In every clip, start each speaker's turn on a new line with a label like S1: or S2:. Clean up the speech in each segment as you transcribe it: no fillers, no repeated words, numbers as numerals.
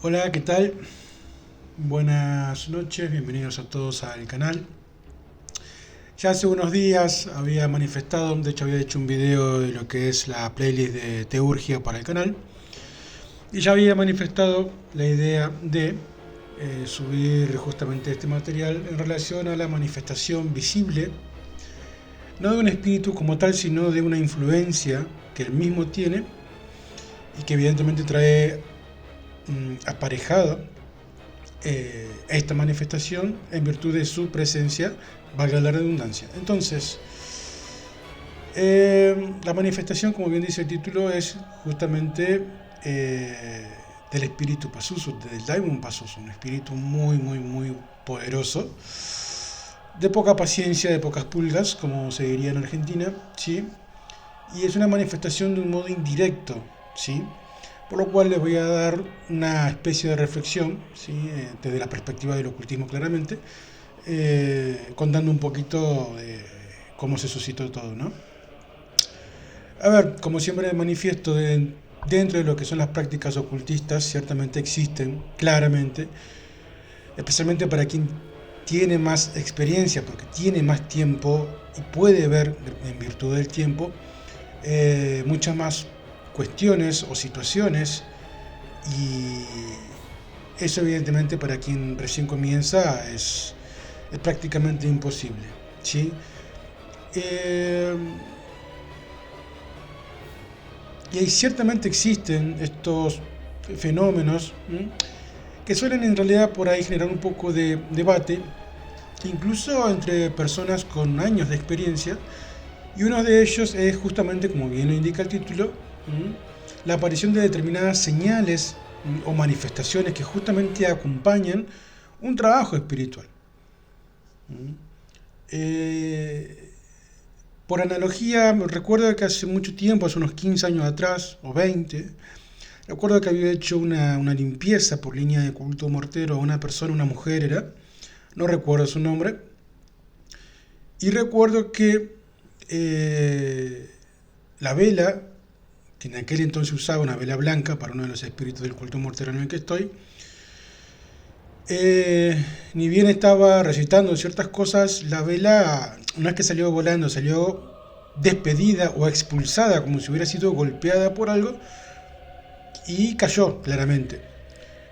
S1: Hola, ¿qué tal? Buenas noches, bienvenidos a todos al canal. Ya hace unos días había manifestado, de hecho había hecho un video de lo que es la playlist de Teurgia para el canal. Y ya había manifestado la idea de subir justamente este material en relación a la manifestación visible, no de un espíritu como tal, sino de una influencia que él mismo tiene y que evidentemente trae aparejado esta manifestación en virtud de su presencia, valga la redundancia. Entonces, la manifestación, como bien dice el título, es justamente del espíritu Pazuzu, del Daimon Pazuzu, un espíritu muy poderoso, de poca paciencia, de pocas pulgas, como se diría en Argentina, ¿sí? Y es una manifestación de un modo indirecto, ¿sí? Por lo cual les voy a dar una especie de reflexión, ¿sí? Desde la perspectiva del ocultismo claramente, contando un poquito de cómo se suscitó todo, ¿no? A ver, como siempre manifiesto, dentro de lo que son las prácticas ocultistas, ciertamente existen, claramente, especialmente para quien tiene más experiencia, porque tiene más tiempo y puede ver, en virtud del tiempo, muchas más cuestiones o situaciones, y eso evidentemente para quien recién comienza es prácticamente imposible, ¿sí? Eh, y ciertamente existen estos fenómenos, ¿m? Que suelen en realidad por ahí generar un poco de debate, incluso entre personas con años de experiencia, y uno de ellos es justamente, como bien lo indica el título, la aparición de determinadas señales o manifestaciones que justamente acompañan un trabajo espiritual. Eh, por analogía, recuerdo que hace mucho tiempo, hace unos 15 años atrás, o 20, recuerdo que había hecho una limpieza por línea de culto mortero a una persona, una mujer era, no recuerdo su nombre, y recuerdo que la vela, que en aquel entonces usaba una vela blanca para uno de los espíritus del culto mortero en el que estoy, ni bien estaba recitando ciertas cosas, la vela no es que salió volando, salió despedida o expulsada, como si hubiera sido golpeada por algo, y cayó claramente.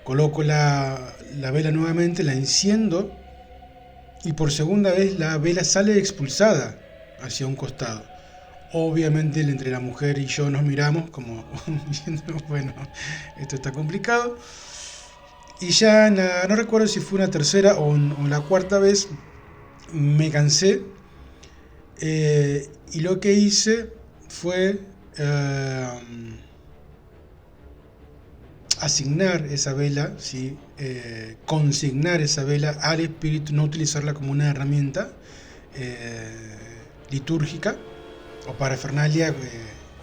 S1: Coloco la vela nuevamente, la enciendo, y por segunda vez la vela sale expulsada hacia un costado. Obviamente entre la mujer y yo nos miramos como diciendo, bueno, esto está complicado. Y ya no recuerdo si fue una tercera o la cuarta vez, me cansé, y lo que hice fue asignar esa vela, ¿sí? Consignar esa vela al espíritu, no utilizarla como una herramienta litúrgica o parafernalia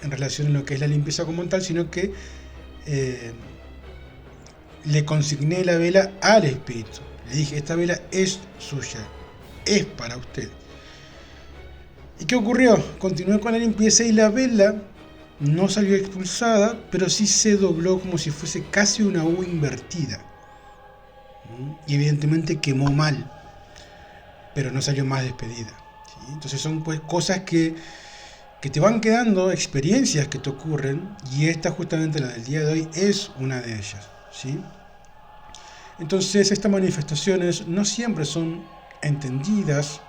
S1: en relación a lo que es la limpieza como tal, sino que eh, le consigné la vela al espíritu. Le dije, esta vela es suya, es para usted. ¿Y qué ocurrió? Continué con la limpieza y la vela no salió expulsada, pero sí se dobló como si fuese casi una U invertida. Y evidentemente quemó mal, pero no salió más despedida. ¿Sí? Entonces son pues cosas que te van quedando, experiencias que te ocurren, y esta justamente la del día de hoy es una de ellas. ¿Sí? Entonces estas manifestaciones no siempre son entendidas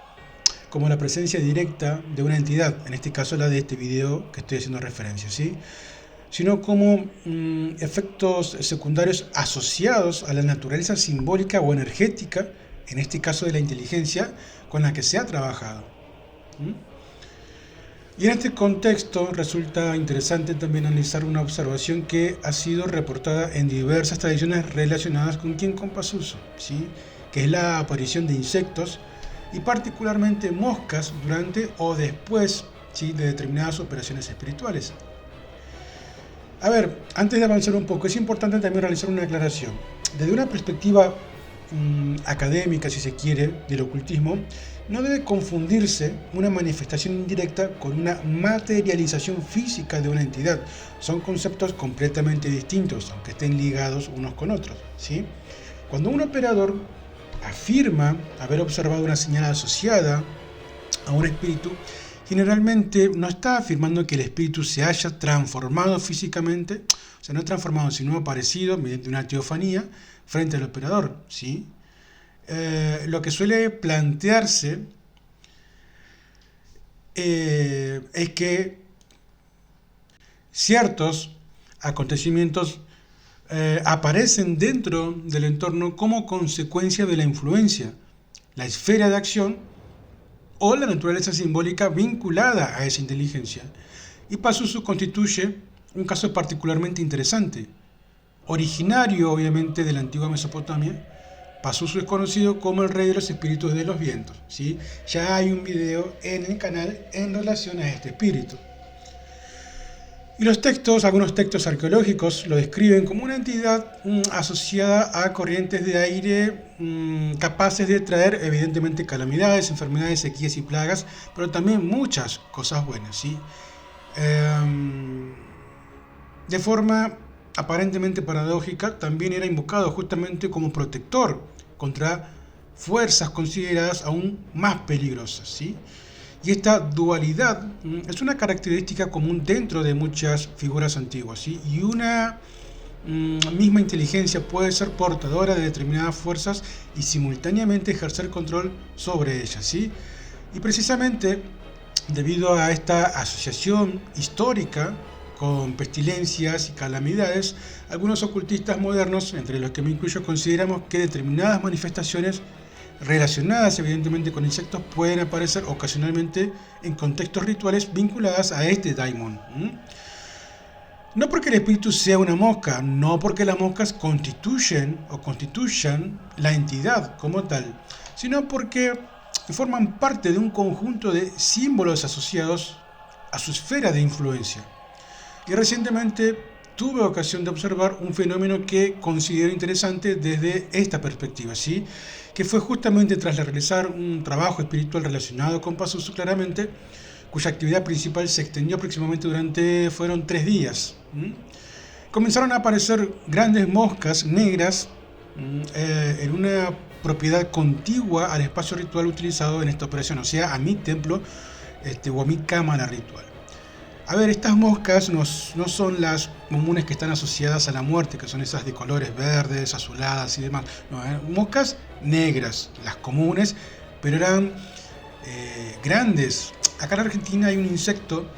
S1: como la presencia directa de una entidad, en este caso la de este video que estoy haciendo referencia, ¿sí? Sino como efectos secundarios asociados a la naturaleza simbólica o energética, en este caso de la inteligencia, con la que se ha trabajado. ¿Mm? Y en este contexto resulta interesante también analizar una observación que ha sido reportada en diversas tradiciones relacionadas con Kinko Pazuzu, ¿sí? Que es la aparición de insectos y particularmente moscas durante o después, ¿sí? De determinadas operaciones espirituales. A ver, antes de avanzar un poco, es importante también realizar una aclaración. Desde una perspectiva académica, si se quiere, del ocultismo, no debe confundirse una manifestación indirecta con una materialización física de una entidad. Son conceptos completamente distintos, aunque estén ligados unos con otros, ¿sí? Cuando un operador afirma haber observado una señal asociada a un espíritu, generalmente no está afirmando que el espíritu se haya transformado físicamente, o sea, no transformado, sino aparecido mediante una teofanía frente al operador, ¿sí? Lo que suele plantearse es que ciertos acontecimientos aparecen dentro del entorno como consecuencia de la influencia, la esfera de acción o la naturaleza simbólica vinculada a esa inteligencia. Y Pazuzu constituye un caso particularmente interesante. Originario, obviamente, de la antigua Mesopotamia, Pazuzu es conocido como el rey de los espíritus de los vientos, ¿sí? Ya hay un video en el canal en relación a este espíritu. Y algunos textos arqueológicos lo describen como una entidad asociada a corrientes de aire capaces de traer evidentemente calamidades, enfermedades, sequías y plagas, pero también muchas cosas buenas, ¿sí? De forma aparentemente paradójica, también era invocado justamente como protector contra fuerzas consideradas aún más peligrosas, ¿sí? Y esta dualidad es una característica común dentro de muchas figuras antiguas, ¿sí? Y una misma inteligencia puede ser portadora de determinadas fuerzas y simultáneamente ejercer control sobre ellas, ¿sí? Y precisamente debido a esta asociación histórica con pestilencias y calamidades, algunos ocultistas modernos, entre los que me incluyo, consideramos que determinadas manifestaciones relacionadas evidentemente con insectos pueden aparecer ocasionalmente en contextos rituales vinculadas a este daimon. No porque el espíritu sea una mosca, no porque las moscas constituyan la entidad como tal, sino porque forman parte de un conjunto de símbolos asociados a su esfera de influencia. Y recientemente tuve ocasión de observar un fenómeno que considero interesante desde esta perspectiva, ¿sí? Que fue justamente tras realizar un trabajo espiritual relacionado con Pazuzu claramente, cuya actividad principal se extendió aproximadamente fueron 3 días. Comenzaron a aparecer grandes moscas negras en una propiedad contigua al espacio ritual utilizado en esta operación, o sea, a mi templo o a mi cámara ritual. A ver, estas moscas no son las comunes que están asociadas a la muerte, que son esas de colores verdes, azuladas y demás. No, moscas negras, las comunes, pero eran grandes. Acá en Argentina hay un insecto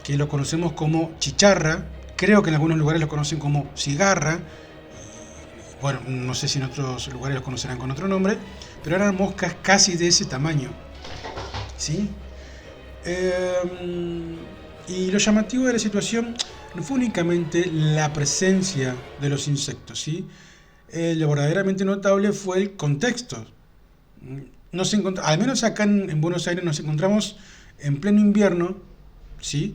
S1: que lo conocemos como chicharra, creo que en algunos lugares lo conocen como cigarra, bueno, no sé si en otros lugares lo conocerán con otro nombre, pero eran moscas casi de ese tamaño, ¿sí? Y lo llamativo de la situación no fue únicamente la presencia de los insectos, ¿sí? Lo verdaderamente notable fue el contexto. Al menos acá en Buenos Aires nos encontramos en pleno invierno, ¿sí?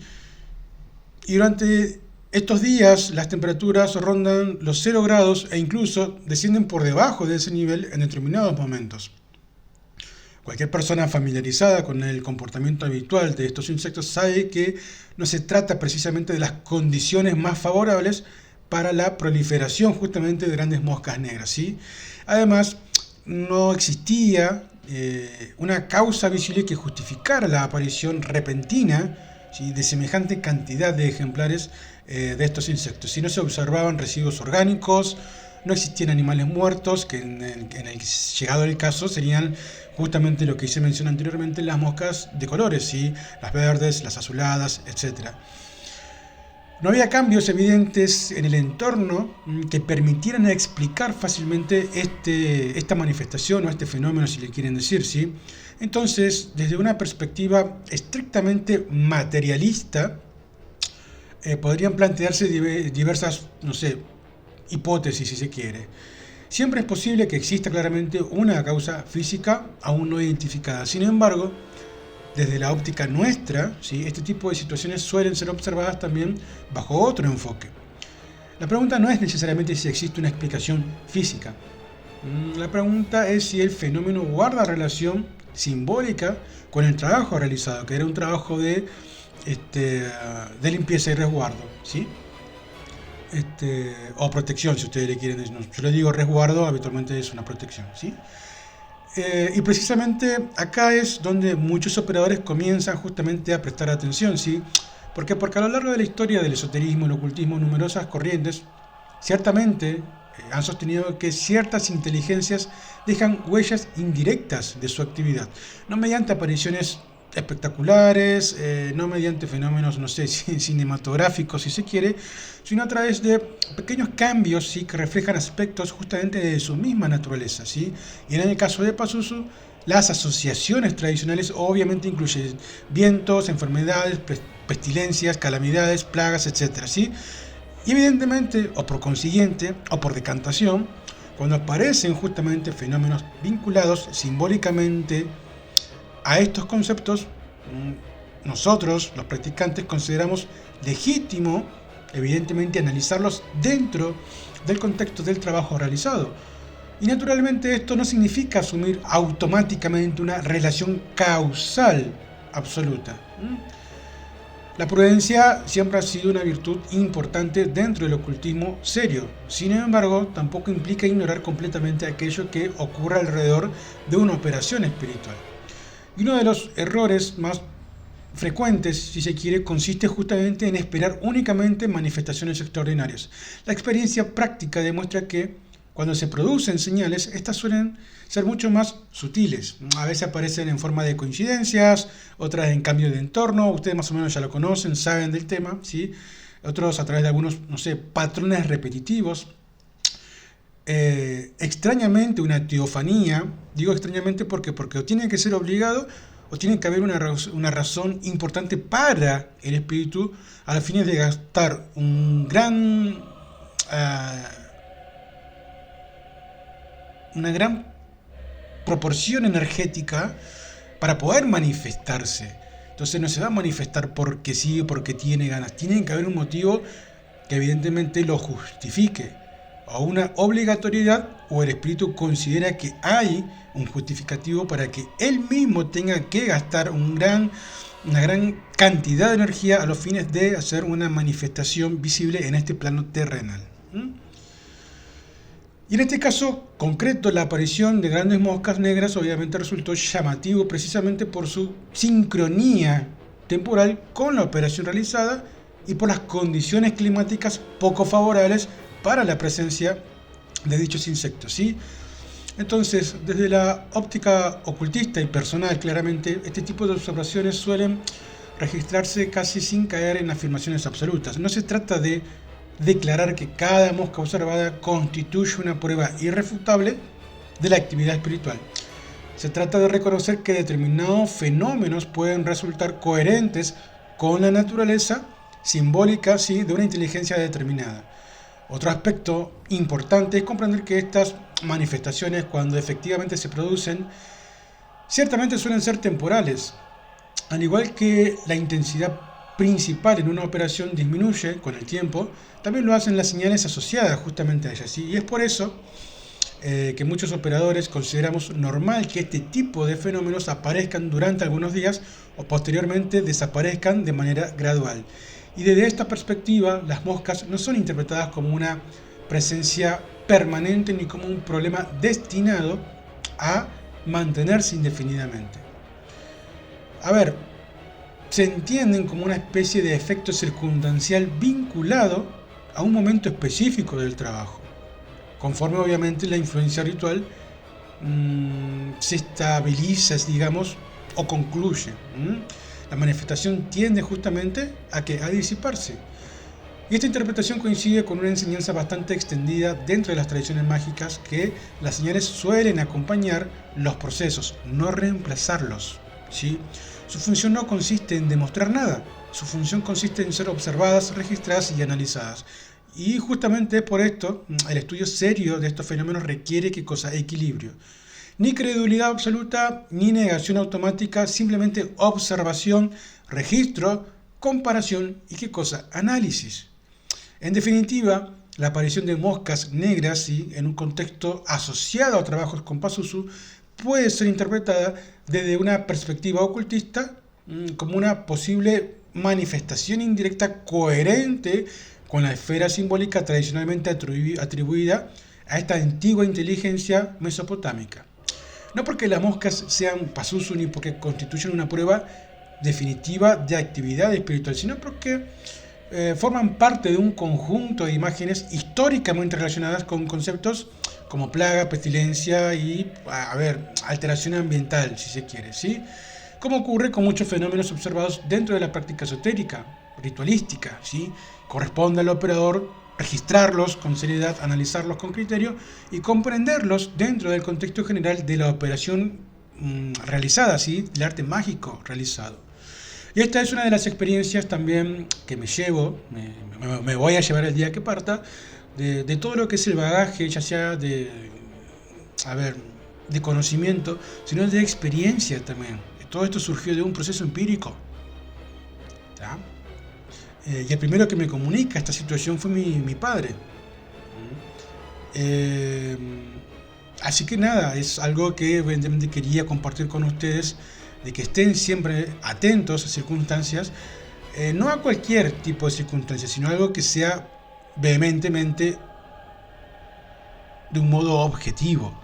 S1: Y durante estos días las temperaturas rondan los 0 grados e incluso descienden por debajo de ese nivel en determinados momentos. Cualquier persona familiarizada con el comportamiento habitual de estos insectos sabe que no se trata precisamente de las condiciones más favorables para la proliferación justamente de grandes moscas negras, ¿sí? Además, no existía una causa visible que justificara la aparición repentina, ¿sí?, de semejante cantidad de ejemplares de estos insectos. Si no se observaban residuos orgánicos, no existían animales muertos, que en el llegado el caso serían justamente lo que hice mención anteriormente, las moscas de colores, ¿sí?, las verdes, las azuladas, etc. No había cambios evidentes en el entorno que permitieran explicar fácilmente esta manifestación o este fenómeno, si le quieren decir, ¿sí? Entonces, desde una perspectiva estrictamente materialista, podrían plantearse diversas, no sé, hipótesis, si se quiere. Siempre es posible que exista claramente una causa física aún no identificada. Sin embargo, desde la óptica nuestra, ¿sí?, este tipo de situaciones suelen ser observadas también bajo otro enfoque. La pregunta no es necesariamente si existe una explicación física, La pregunta es si el fenómeno guarda relación simbólica con el trabajo realizado, que era un trabajo de limpieza y resguardo, ¿sí? O protección, si ustedes le quieren decir. No, yo le digo resguardo, habitualmente es una protección, ¿sí? Y precisamente acá es donde muchos operadores comienzan justamente a prestar atención, ¿sí? ¿Por qué? Porque a lo largo de la historia del esoterismo, el ocultismo, numerosas corrientes ciertamente han sostenido que ciertas inteligencias dejan huellas indirectas de su actividad, no mediante apariciones espectaculares, no mediante fenómenos, no sé, cinematográficos si se quiere, sino a través de pequeños cambios, ¿sí?, que reflejan aspectos justamente de su misma naturaleza, ¿sí? Y en el caso de Pazuzu, las asociaciones tradicionales obviamente incluyen vientos, enfermedades, pestilencias, calamidades, plagas, etcétera, ¿sí? Y evidentemente, o por consiguiente, o por decantación, cuando aparecen justamente fenómenos vinculados simbólicamente a estos conceptos, nosotros, los practicantes, consideramos legítimo, evidentemente, analizarlos dentro del contexto del trabajo realizado. Y naturalmente esto no significa asumir automáticamente una relación causal absoluta. La prudencia siempre ha sido una virtud importante dentro del ocultismo serio. Sin embargo, tampoco implica ignorar completamente aquello que ocurre alrededor de una operación espiritual. Y uno de los errores más frecuentes, si se quiere, consiste justamente en esperar únicamente manifestaciones extraordinarias. La experiencia práctica demuestra que cuando se producen señales, estas suelen ser mucho más sutiles. A veces aparecen en forma de coincidencias, otras en cambio de entorno. Ustedes más o menos ya lo conocen, saben del tema, ¿sí? Otros a través de algunos, no sé, patrones repetitivos. Extrañamente una teofanía, digo extrañamente porque o tiene que ser obligado o tiene que haber una razón importante para el espíritu a los fines de gastar una gran proporción energética para poder manifestarse. Entonces no se va a manifestar porque sí o porque tiene ganas. Tiene que haber un motivo que evidentemente lo justifique, o una obligatoriedad, o el espíritu considera que hay un justificativo para que él mismo tenga que gastar una gran cantidad de energía a los fines de hacer una manifestación visible en este plano terrenal. Y en este caso concreto, la aparición de grandes moscas negras obviamente resultó llamativo precisamente por su sincronía temporal con la operación realizada y por las condiciones climáticas poco favorables para la presencia de dichos insectos, ¿sí? Entonces, desde la óptica ocultista y personal, claramente, este tipo de observaciones suelen registrarse casi sin caer en afirmaciones absolutas. No se trata de declarar que cada mosca observada constituye una prueba irrefutable de la actividad espiritual. Se trata de reconocer que determinados fenómenos pueden resultar coherentes con la naturaleza simbólica, ¿sí?, de una inteligencia determinada. Otro aspecto importante es comprender que estas manifestaciones, cuando efectivamente se producen, ciertamente suelen ser temporales. Al igual que la intensidad principal en una operación disminuye con el tiempo, también lo hacen las señales asociadas justamente a ellas, ¿sí? Y es por eso que muchos operadores consideramos normal que este tipo de fenómenos aparezcan durante algunos días o posteriormente desaparezcan de manera gradual. Y desde esta perspectiva, las moscas no son interpretadas como una presencia permanente ni como un problema destinado a mantenerse indefinidamente. A ver, se entienden como una especie de efecto circunstancial vinculado a un momento específico del trabajo, conforme obviamente la influencia ritual se estabiliza, digamos, o concluye. La manifestación tiende justamente a disiparse. Y esta interpretación coincide con una enseñanza bastante extendida dentro de las tradiciones mágicas, que las señales suelen acompañar los procesos, no reemplazarlos, ¿sí? Su función no consiste en demostrar nada, su función consiste en ser observadas, registradas y analizadas. Y justamente por esto, el estudio serio de estos fenómenos requiere equilibrio. Ni credulidad absoluta, ni negación automática, simplemente observación, registro, comparación y análisis. En definitiva, la aparición de moscas negras, ¿sí?, en un contexto asociado a trabajos con Pazuzu puede ser interpretada desde una perspectiva ocultista como una posible manifestación indirecta coherente con la esfera simbólica tradicionalmente atribuida a esta antigua inteligencia mesopotámica. No porque las moscas sean Pazuzu ni porque constituyen una prueba definitiva de actividad espiritual, sino porque forman parte de un conjunto de imágenes históricamente relacionadas con conceptos como plaga, pestilencia y, alteración ambiental, si se quiere, ¿sí? Como ocurre con muchos fenómenos observados dentro de la práctica esotérica, ritualística, ¿sí? Corresponde al operador registrarlos con seriedad, analizarlos con criterio y comprenderlos dentro del contexto general de la operación realizada, ¿sí?, del arte mágico realizado. Y esta es una de las experiencias también que me llevo, me voy a llevar el día que parta, de todo lo que es el bagaje, ya sea de conocimiento, sino de experiencia también. Todo esto surgió de un proceso empírico. ¿Tá? Y el primero que me comunica esta situación fue mi padre. Así que nada, es algo que evidentemente quería compartir con ustedes, de que estén siempre atentos a circunstancias, no a cualquier tipo de circunstancias, sino algo que sea vehementemente de un modo objetivo.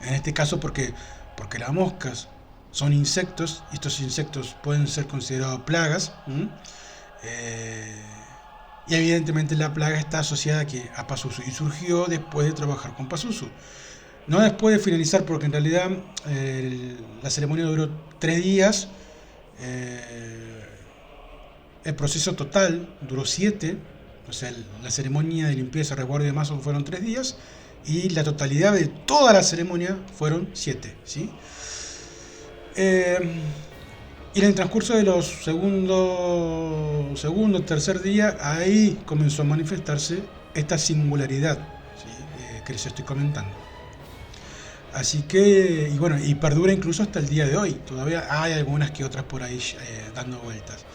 S1: En este caso porque las moscas son insectos, y estos insectos pueden ser considerados plagas, y evidentemente la plaga está asociada a Pazuzu, y surgió después de trabajar con Pazuzu. No después de finalizar, porque en realidad la ceremonia duró 3 días, el proceso total duró 7, o sea, la ceremonia de limpieza, resguardo y demás fueron 3 días, y la totalidad de toda la ceremonia fueron 7, ¿sí? Y en el transcurso de los segundo, tercer día, ahí comenzó a manifestarse esta singularidad, ¿sí?, que les estoy comentando. Así que, y bueno, y perdura incluso hasta el día de hoy. Todavía hay algunas que otras por ahí dando vueltas.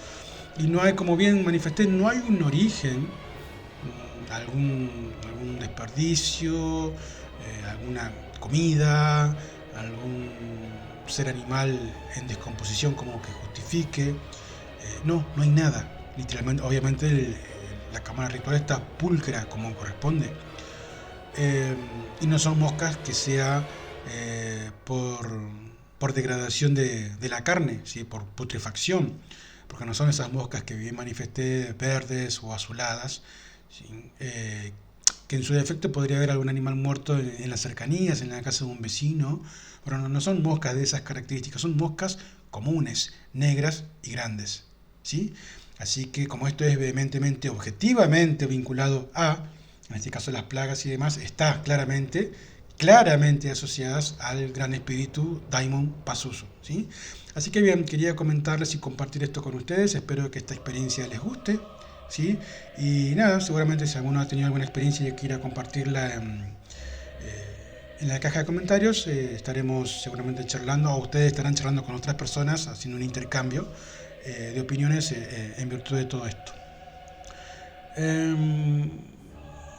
S1: Y no hay, como bien manifesté, no hay un origen, algún desperdicio, alguna comida, algún ser animal en descomposición como que justifique. No hay nada. Literalmente, obviamente la cámara ritual está pulcra como corresponde. Y no son moscas que sea por degradación de la carne, ¿sí?, por putrefacción, porque no son esas moscas que bien manifesté, verdes o azuladas, ¿sí?, que en su defecto podría haber algún animal muerto en las cercanías, en la casa de un vecino, pero no son moscas de esas características, son moscas comunes, negras y grandes, ¿sí? Así que como esto es vehementemente, objetivamente vinculado en este caso las plagas y demás, está claramente asociadas al gran espíritu Daimon Pazuzu, ¿sí? Así que bien, quería comentarles y compartir esto con ustedes. Espero que esta experiencia les guste, ¿sí? Y nada, seguramente si alguno ha tenido alguna experiencia y quiera compartirla en la caja de comentarios, estaremos seguramente charlando, o ustedes estarán charlando con otras personas, haciendo un intercambio de opiniones en virtud de todo esto.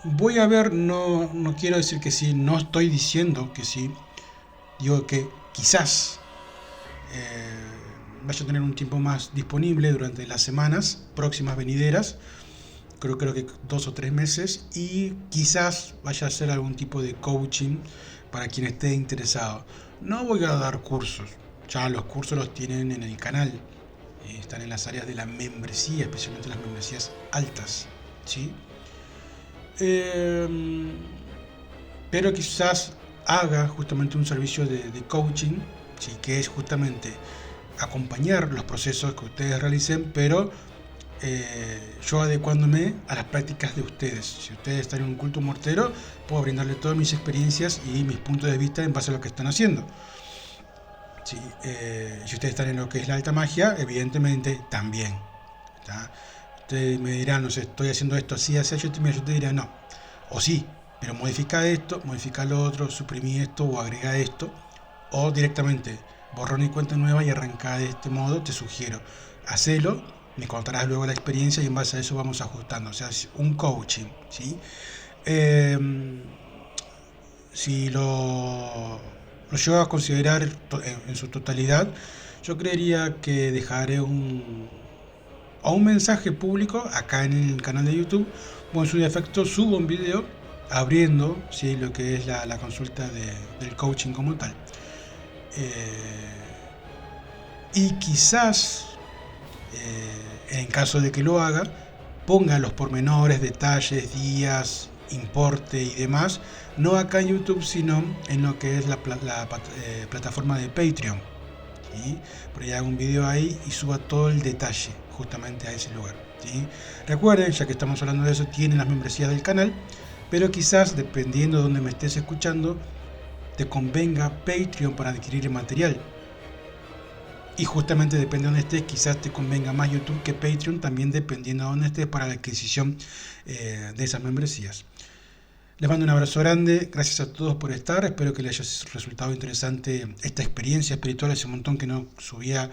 S1: Voy a ver, no quiero decir que sí, no estoy diciendo que sí, digo que quizás vaya a tener un tiempo más disponible durante las semanas próximas venideras, creo que 2 o 3 meses, y quizás vaya a hacer algún tipo de coaching para quien esté interesado. No voy a dar cursos, ya los cursos los tienen en el canal, están en las áreas de la membresía, especialmente las membresías altas, ¿sí? Pero quizás haga justamente un servicio de coaching, ¿sí?, que es justamente acompañar los procesos que ustedes realicen, pero yo adecuándome a las prácticas de ustedes. Si ustedes están en un culto mortero, puedo brindarles todas mis experiencias y mis puntos de vista en base a lo que están haciendo. ¿Sí? Si ustedes están en lo que es la alta magia, evidentemente también, ¿tá? Ustedes me dirán, no sé, estoy haciendo esto así, yo te diría no, o sí, pero modifica esto, modifica lo otro, suprimí esto o agrega esto, o directamente borrón y cuenta nueva y arranca de este modo. Te sugiero, hacelo Me contarás luego la experiencia y en base a eso vamos ajustando. O sea, es un coaching, ¿sí? Eh, si lo llego a considerar en su totalidad, yo creería que dejaré un mensaje público acá en el canal de YouTube, o en su defecto subo un video abriendo, ¿sí?, lo que es la consulta del coaching como tal. Y quizás, en caso de que lo haga, ponga los pormenores, detalles, días, importe y demás, no acá en YouTube, sino en lo que es la plataforma de Patreon, ¿sí? Pero ya hago un video ahí y suba todo el detalle justamente a ese lugar, ¿sí? Recuerden, ya que estamos hablando de eso, tienen las membresías del canal, pero quizás, dependiendo de donde me estés escuchando, te convenga Patreon para adquirir el material. Y justamente depende de donde estés, quizás te convenga más YouTube que Patreon, también dependiendo de donde estés para la adquisición de esas membresías. Les mando un abrazo grande, gracias a todos por estar, espero que les haya resultado interesante esta experiencia espiritual. Hace un montón que no subía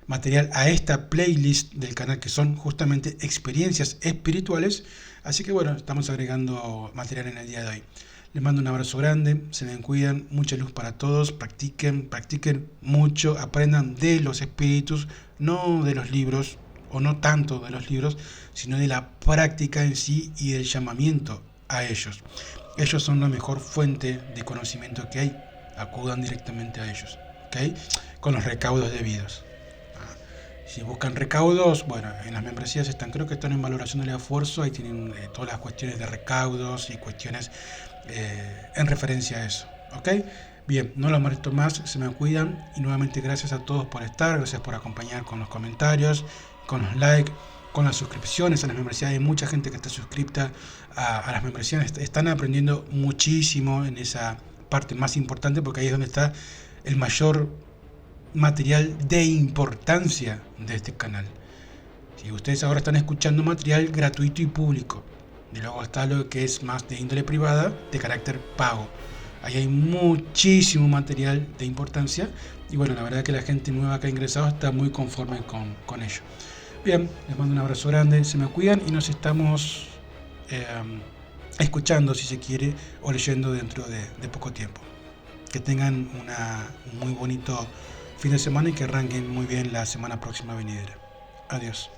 S1: material a esta playlist del canal, que son justamente experiencias espirituales, así que bueno, estamos agregando material en el día de hoy. Les mando un abrazo grande, se me cuidan, mucha luz para todos, practiquen mucho, aprendan de los espíritus, no de los libros, o no tanto de los libros, sino de la práctica en sí y del llamamiento a ellos. Ellos son la mejor fuente de conocimiento que hay, acudan directamente a ellos, ¿okay?, con los recaudos debidos. Si buscan recaudos, bueno, en las membresías están, creo que están en valoración del esfuerzo, ahí tienen todas las cuestiones de recaudos y cuestiones en referencia a eso, ¿ok? Bien, no los molesto más, se me cuidan y nuevamente gracias a todos por estar, gracias por acompañar con los comentarios, con los likes, con las suscripciones a las membresías. Hay mucha gente que está suscripta a las membresías, están aprendiendo muchísimo en esa parte más importante, porque ahí es donde está el mayor material de importancia de este canal. Si ustedes ahora están escuchando material gratuito y público, y luego está lo que es más de índole privada, de carácter pago. Ahí hay muchísimo material de importancia y bueno, la verdad que la gente nueva que ha ingresado está muy conforme con ello. Bien, les mando un abrazo grande, se me cuidan y nos estamos escuchando, si se quiere, o leyendo dentro de poco tiempo. Que tengan un muy bonito fin de semana y que arranquen muy bien la semana próxima venidera. Adiós.